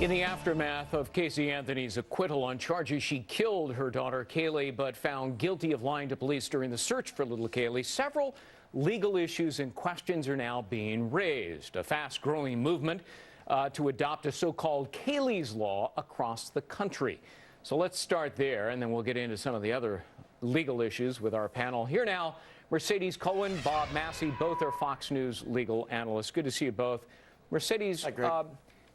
In the aftermath of Casey Anthony's acquittal on charges she killed her daughter Kaylee but found guilty of lying to police during the search for little Kaylee, several legal issues and questions are now being raised. A fast-growing movement to adopt a so-called Kaylee's Law across the country. So let's start there, and then we'll get into some of the other legal issues with our panel. Here now, Mercedes Cohen, Bob Massi, both are Fox News legal analysts. Good to see you both. Mercedes, Hi,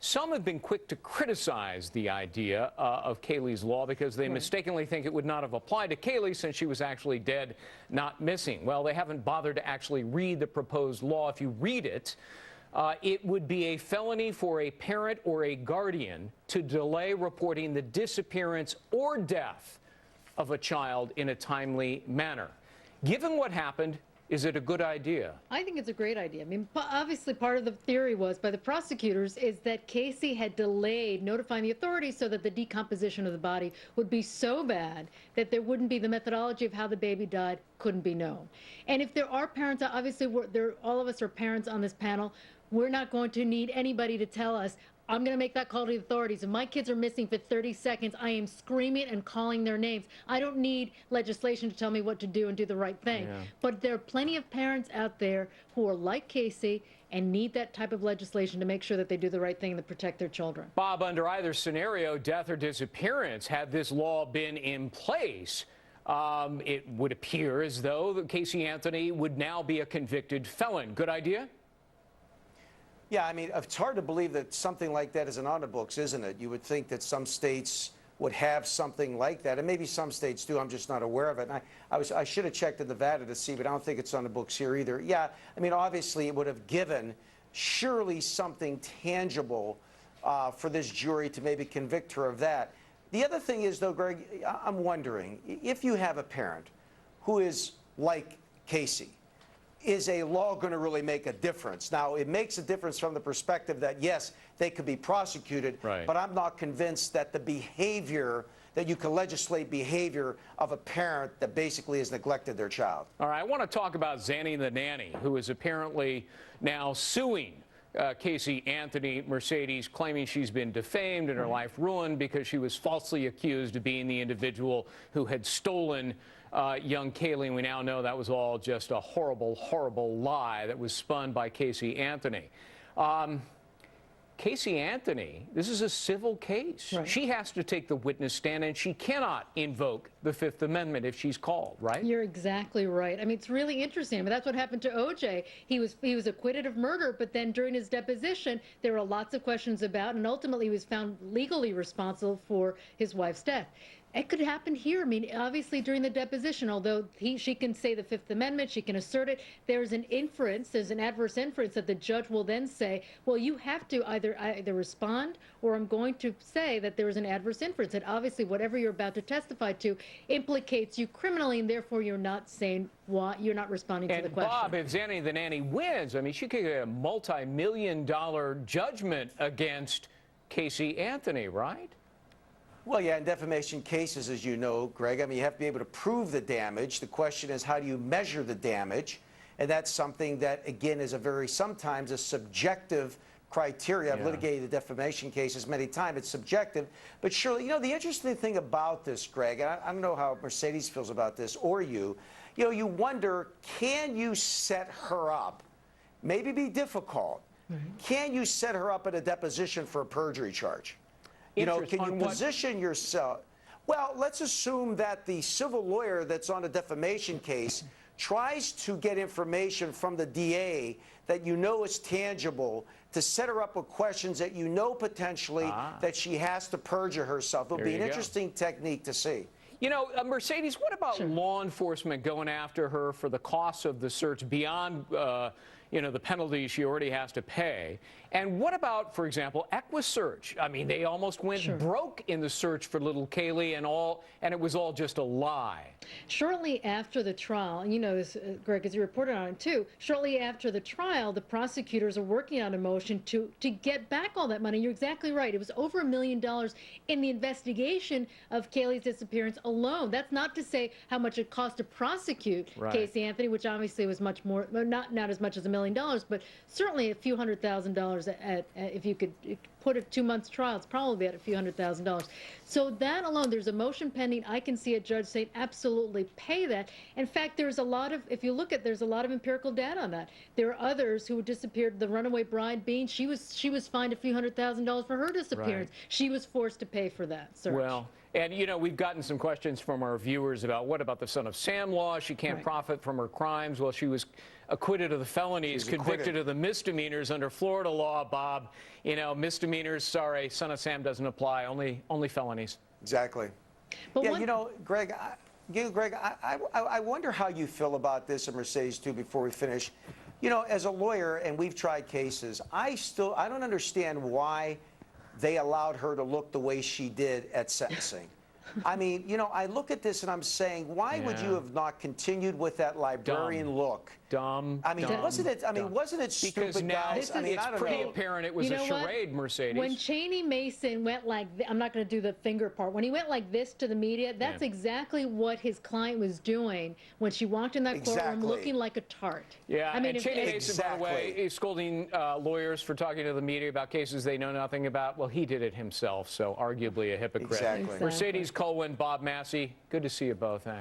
some have been quick to criticize the idea of Kaylee's Law because they mistakenly think it would not have applied to Kaylee since she was actually dead, not missing. Well, they haven't bothered to actually read the proposed law. If you read it, it would be a felony for a parent or a guardian to delay reporting the disappearance or death of a child in a timely manner. Given what happened, is it a good idea? I think it's a great idea. I mean, obviously part of the theory was by the prosecutors is that Casey had delayed notifying the authorities so that the decomposition of the body would be so bad that there wouldn't be the methodology of how the baby died couldn't be known. And if there are parents, obviously all of us are parents on this panel, we're not going to need anybody to tell us, I'm going to make that call to the authorities. If my kids are missing for 30 seconds, I am screaming and calling their names. I don't need legislation to tell me what to do and do the right thing. Yeah. But there are plenty of parents out there who are like Casey and need that type of legislation to make sure that they do the right thing and to protect their children. Bob, under either scenario, death or disappearance, had this law been in place, it would appear as though that Casey Anthony would now be a convicted felon. Good idea? Yeah, I mean, it's hard to believe that something like that isn't on the books, isn't it? You would think that some states would have something like that, and maybe some states do. I'm just not aware of it. And I should have checked in Nevada to see, but I don't think it's on the books here either. Yeah, I mean, obviously it would have given surely something tangible for this jury to maybe convict her of that. The other thing is, though, Greg, I'm wondering, if you have a parent who is like Casey, is a law going to really make a difference? Now, it makes a difference from the perspective that, yes, they could be prosecuted, right, but I'm not convinced that the behavior, that you can legislate behavior of a parent that basically has neglected their child. All right, I want to talk about Zanny the nanny, who is apparently now suing Casey Anthony, Mercedes, claiming she's been defamed and her life ruined because she was falsely accused of being the individual who had stolen young Kaylee. And we now know that was all just a horrible, horrible lie that was spun by Casey Anthony. Casey Anthony, this is a civil case. Right. She has to take the witness stand, and she cannot invoke the Fifth Amendment if she's called, right? You're exactly right. I mean, it's really interesting. I mean, that's what happened to O.J. He was acquitted of murder, but then during his deposition, there were lots of questions about, and ultimately he was found legally responsible for his wife's death. It could happen here. I mean, obviously during the deposition, although she can say the Fifth Amendment, she can assert it, there's an inference, there's an adverse inference that the judge will then say, well, you have to either respond or I'm going to say that there is an adverse inference. And obviously whatever you're about to testify to implicates you criminally, and therefore you're not saying why, you're not responding to the question. And Bob, if Zanny the nanny wins, I mean, she could get a multi-million-dollar judgment against Casey Anthony, right? Well, yeah, in defamation cases, as you know, Greg, I mean, you have to be able to prove the damage. The question is, how do you measure the damage? And that's something that, again, is sometimes a subjective criteria. I've litigated the defamation cases many times. It's subjective. But surely, you know, the interesting thing about this, Greg, and I don't know how Mercedes feels about this, or you know, you wonder, can you set her up? Maybe be difficult. Can you set her up at a deposition for a perjury charge? You know, can you position yourself? Well, let's assume that the civil lawyer that's on a defamation case tries to get information from the DA that you know is tangible to set her up with questions that you know potentially that she has to perjure herself. It would be an interesting technique to see. You know, Mercedes, what about law enforcement going after her for the costs of the search beyond, you know, the penalties she already has to pay? And what about, for example, EquiSearch? I mean, they almost went broke in the search for little Kaylee and it was all just a lie. Shortly after the trial, and you know this, Greg, as you reported on it too, shortly after the trial, the prosecutors are working on a motion to get back all that money. You're exactly right. It was over $1 million in the investigation of Kaylee's disappearance alone. That's not to say how much it cost to prosecute Casey Anthony, which obviously was much more, not as much as $1 million. million, but certainly a few $100,000 if you could put a 2 months trial, it's probably at a few $100,000. So that alone, there's a motion pending. I can see a judge saying absolutely pay that. In fact, there's a lot of, if you look at, there's a lot of empirical data on that. There are others who disappeared. The runaway bride Bean, she was fined a few $100,000 for her disappearance. Right. She was forced to pay for that search. Well, and you know, we've gotten some questions from our viewers about what about the Son of Sam law? She can't profit from her crimes. Well, she was acquitted of the felonies, convicted of the misdemeanors under Florida law, Bob. You know, misdemeanors, sorry, Son of Sam doesn't apply, only felonies. Exactly. But yeah, you know, Greg, I wonder how you feel about this, and Mercedes too, before we finish. You know, as a lawyer, and we've tried cases, I don't understand why they allowed her to look the way she did at sentencing. I mean, you know, I look at this and I'm saying, why would you have not continued with that librarian look? Dumb. I mean, wasn't it stupid, because now guys? I mean, it's I don't pretty know. apparent it was a charade, Mercedes. When Cheney Mason went like, I'm not going to do the finger part. When he went like this to the media, that's exactly what his client was doing when she walked in that courtroom looking like a tart. Yeah, I mean, and Cheney Mason, by the way, is scolding lawyers for talking to the media about cases they know nothing about. Well, he did it himself, so arguably a hypocrite. Exactly. Mercedes Colwin, Bob Massi, good to see you both. Thanks.